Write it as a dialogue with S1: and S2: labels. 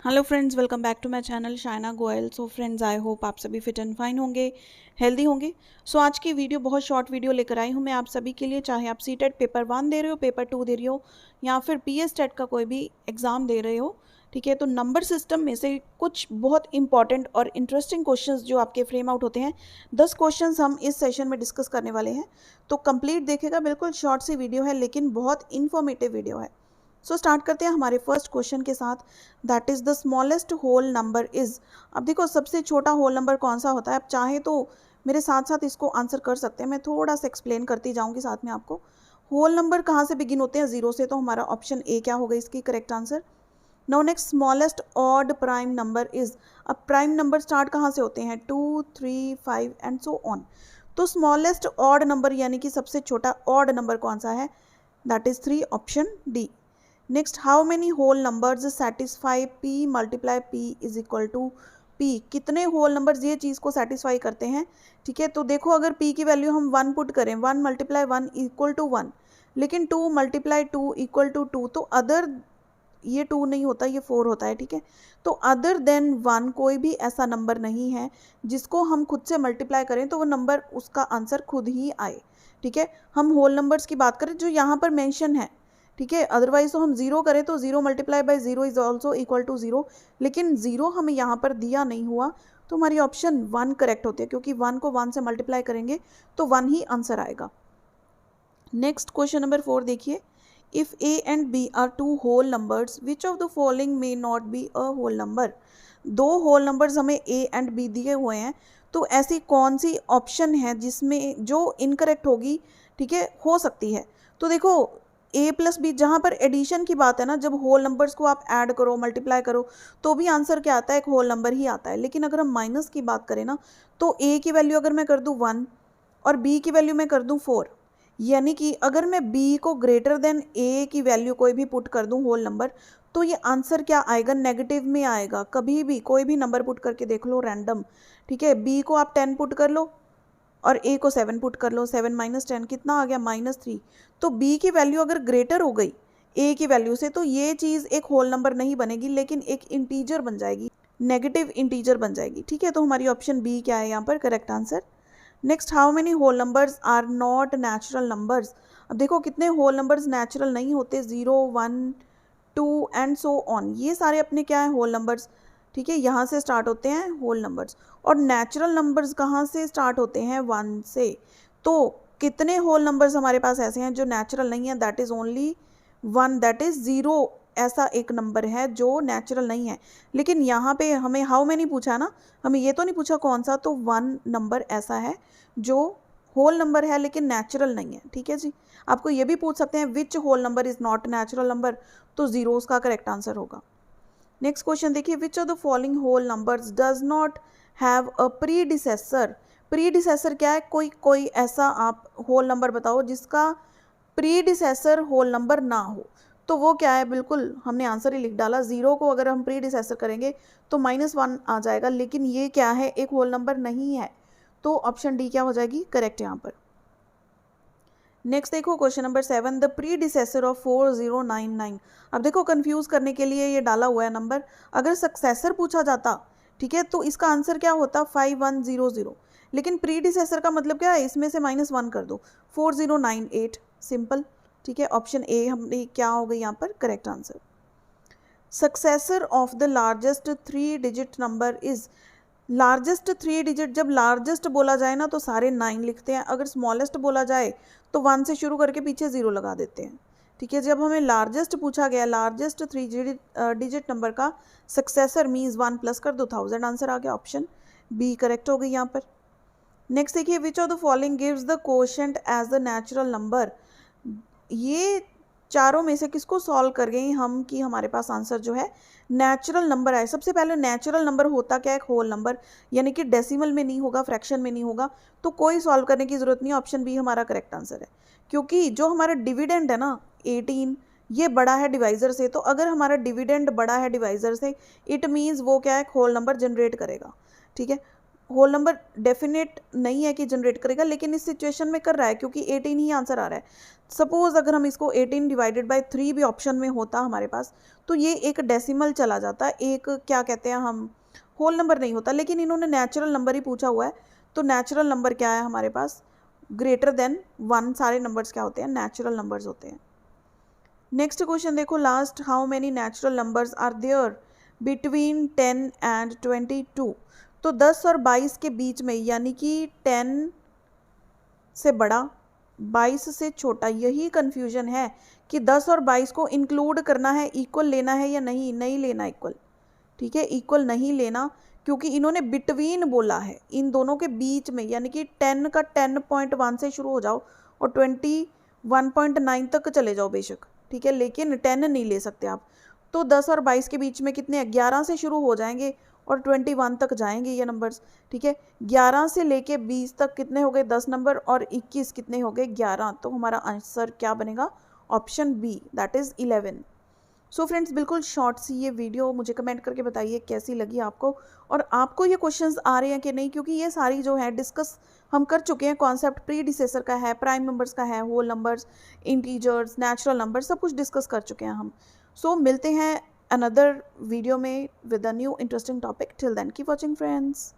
S1: Hello friends, welcome back to my channel Shaina Goyal. So friends, I hope आप सभी fit and fine होंगे, healthy होंगे। So आज की वीडियो बहुत शॉर्ट वीडियो लेकर आई हूँ मैं आप सभी के लिए। चाहे आप सीटेट पेपर 1 दे रहे हो, पेपर 2 दे रही हो, या फिर पीएस टेट का कोई भी एग्ज़ाम दे रहे हो, ठीक है। तो नंबर सिस्टम में से कुछ बहुत इंपॉर्टेंट और इंटरेस्टिंग क्वेश्चंस जो आपके फ्रेम आउट होते हैं, 10 क्वेश्चंस हम इस सेशन में डिस्कस करने वाले हैं। तो कंप्लीट देखेगा, बिल्कुल शॉर्ट सी वीडियो है लेकिन बहुत इन्फॉर्मेटिव वीडियो है। सो स्टार्ट करते हैं हमारे फर्स्ट क्वेश्चन के साथ। That is the smallest whole number is. अब देखो, सबसे छोटा होल नंबर कौन सा होता है। आप चाहे तो मेरे साथ साथ इसको आंसर कर सकते हैं, मैं थोड़ा सा एक्सप्लेन करती जाऊंगी साथ में आपको। होल नंबर कहाँ से बिगिन होते हैं? जीरो से। तो हमारा ऑप्शन ए क्या होगा इसकी correct answer. No next, smallest odd prime number is. अब प्राइम नंबर स्टार्ट कहाँ से होते हैं? 2, 3, 5 एंड सो ऑन। तो स्मॉलेस्ट ऑड नंबर यानी कि सबसे छोटा ऑड नंबर कौन सा है? That is 3, option D. Next, how many whole numbers satisfy P multiply P is equal to P. कितने होल नंबर्स ये चीज़ को सेटिस्फाई करते हैं? ठीक है, तो देखो, अगर पी की वैल्यू हम 1 पुट करें, 1 मल्टीप्लाई 1 इक्वल टू 1, लेकिन 2 मल्टीप्लाई 2 इक्वल टू 2, तो अदर ये 2 नहीं होता, ये 4 होता है। ठीक है, तो अदर देन 1 कोई भी ऐसा नंबर नहीं है जिसको हम खुद से मल्टीप्लाई करें तो वो नंबर, उसका आंसर खुद ही आए। ठीक है, हम होल नंबर्स की बात करें जो यहाँ पर मेंशन है। ठीक है, अदरवाइज तो हम जीरो करें तो zero multiply by zero is also equal to zero, लेकिन जीरो हमें यहाँ पर दिया नहीं हुआ, तो हमारी ऑप्शन 1 करेक्ट होती है, क्योंकि 1 को 1 से मल्टीप्लाई करेंगे तो 1 ही आंसर आएगा। नेक्स्ट क्वेश्चन नंबर 4 देखिए। If A and B are two whole numbers, which of the following may not be a whole number. दो होल नंबर्स हमें ए एंड बी दिए हुए हैं, तो ऐसी कौन सी ऑप्शन है जिसमें जो इनकरेक्ट होगी? ठीक है, हो सकती है। तो देखो, ए प्लस बी, जहाँ पर एडिशन की बात है ना, जब होल नंबर्स को आप ऐड करो, मल्टीप्लाई करो, तो भी आंसर क्या आता है? एक होल नंबर ही आता है। लेकिन अगर हम माइनस की बात करें ना, तो ए की वैल्यू अगर मैं कर दूँ 1 और बी की वैल्यू मैं कर दूँ 4, यानी कि अगर मैं बी को ग्रेटर देन ए की वैल्यू कोई भी पुट कर दूं होल नंबर, तो ये आंसर क्या आएगा? नेगेटिव में आएगा। कभी भी कोई भी नंबर पुट करके देख लो रैंडम। ठीक है, बी को आप 10 पुट कर लो और ए को 7 पुट कर लो। 7 माइनस 10 कितना आ गया? -3। तो बी की वैल्यू अगर ग्रेटर हो गई ए की वैल्यू से, तो ये चीज़ एक होल नंबर नहीं बनेगी, लेकिन एक इंटीजर बन जाएगी, नेगेटिव इंटीजर बन जाएगी। ठीक है, तो हमारी ऑप्शन बी क्या है यहाँ पर correct answer. Next, how many whole numbers are not natural numbers. अब देखो, कितने होल नंबर्स नेचुरल नहीं होते? 0, 1, 2 एंड सो ऑन, ये सारे अपने क्या है? Whole numbers. ठीक है, यहाँ से स्टार्ट होते हैं होल नंबर्स, और नेचुरल नंबर्स कहाँ से स्टार्ट होते हैं? 1 से। तो कितने होल नंबर्स हमारे पास ऐसे हैं जो नेचुरल नहीं है? That is only 1, that is 0। ऐसा एक नंबर है जो नेचुरल नहीं है। लेकिन यहाँ पे हमें हाउ मैनी पूछा ना, हमें ये तो नहीं पूछा कौन सा, तो 1 नंबर ऐसा है जो होल नंबर है लेकिन नेचुरल नहीं है। ठीक है जी, आपको ये भी पूछ सकते हैं which whole number is not natural number, तो जीरो उसका करेक्ट आंसर होगा। नेक्स्ट क्वेश्चन देखिए, which of the following whole numbers does not have a predecessor. Predecessor क्या है? कोई कोई ऐसा आप होल नंबर बताओ जिसका प्रीडिसेसर होल नंबर ना हो। तो वो क्या है? बिल्कुल हमने आंसर ही लिख डाला। जीरो को अगर हम प्रीडिसेसर करेंगे तो -1 आ जाएगा, लेकिन ये क्या है? एक होल नंबर नहीं है। तो ऑप्शन डी क्या हो जाएगी करेक्ट यहाँ पर। नेक्स्ट देखो, question number 7, the predecessor of 4099। अब देखो, कंफ्यूज करने के लिए ये डाला हुआ है नंबर। अगर सक्सेसर पूछा जाता, ठीक है, तो इसका आंसर क्या होता? 5100। लेकिन प्रीडिसेसर का मतलब क्या है? इसमें से -1 कर दो, 4098, सिंपल। ठीक है, ऑप्शन ए हमने क्या हो गई यहाँ पर correct answer. Successor of the largest 3 digit number is. Largest 3 digit, जब लार्जेस्ट बोला जाए ना तो सारे 9 लिखते हैं, अगर स्मॉलेस्ट बोला जाए तो 1 से शुरू करके पीछे 0 लगा देते हैं। ठीक है, जब हमें लार्जेस्ट पूछा गया, लार्जेस्ट 3 डिजिट नंबर का सक्सेसर मीन्स 1 प्लस कर दो 1000, आंसर आ गया, ऑप्शन बी करेक्ट हो गई यहाँ पर। नेक्स्ट देखिए, which of the following gives the quotient as the natural number. ये चारों में से किसको सॉल्व कर गए हम कि हमारे पास आंसर जो है नेचुरल नंबर आए? सबसे पहले, नेचुरल नंबर होता क्या है? एक होल नंबर, यानी कि डेसिमल में नहीं होगा, फ्रैक्शन में नहीं होगा, तो कोई सॉल्व करने की ज़रूरत नहीं है। ऑप्शन बी हमारा करेक्ट आंसर है, क्योंकि जो हमारा डिविडेंड है ना 18, ये बड़ा है डिवाइज़र से, तो अगर हमारा डिविडेंड बड़ा है डिवाइज़र से, इट मीन्स वो क्या है? एक होल नंबर जनरेट करेगा। ठीक है, होल नंबर डेफिनेट नहीं है कि जनरेट करेगा, लेकिन इस सिचुएशन में कर रहा है क्योंकि 18 ही आंसर आ रहा है। सपोज अगर हम इसको 18 डिवाइडेड बाय 3 भी ऑप्शन में होता हमारे पास, तो ये एक डेसिमल चला जाता, एक क्या कहते हैं हम, होल नंबर नहीं होता। लेकिन इन्होंने नेचुरल नंबर ही पूछा हुआ है, तो नेचुरल नंबर क्या है हमारे पास, ग्रेटर देन 1। सारे नंबर्स क्या होते हैं, नेचुरल नंबर्स होते हैं। नेक्स्ट क्वेश्चन देखो last, how many natural numbers are there between 10 and 22। तो 10 और 22 के बीच में, यानी कि 10 से बड़ा 22 से छोटा, यही कन्फ्यूजन है कि 10 और 22 को इंक्लूड करना है, इक्वल लेना है या नहीं, नहीं लेना इक्वल। ठीक है, इक्वल नहीं लेना, क्योंकि इन्होंने बिटवीन बोला है, इन दोनों के बीच में, यानी कि 10 का 10.1 से शुरू हो जाओ और 21.9 तक चले जाओ बेशक, ठीक है, लेकिन 10 नहीं ले सकते आप। तो 10 और 22 के बीच में कितने, 11 से शुरू हो जाएंगे और 21 तक जाएंगे ये नंबर्स। ठीक है, 11 से लेके 20 तक कितने हो गए, 10 नंबर, और 21 कितने हो गए, 11। तो हमारा आंसर क्या बनेगा, option B, that is 11। So friends, बिल्कुल शॉर्ट सी ये वीडियो, मुझे कमेंट करके बताइए कैसी लगी आपको, और आपको ये क्वेश्चंस आ रहे हैं कि नहीं, क्योंकि ये सारी जो है डिस्कस हम कर चुके हैं। कॉन्सेप्ट प्रीडिसेसर का है, प्राइम नंबर्स का है, whole numbers, integers, natural numbers, सब कुछ डिस्कस कर चुके हैं हम। सो मिलते हैं अनदर वीडियो में with a new interesting topic. Till then keep watching friends.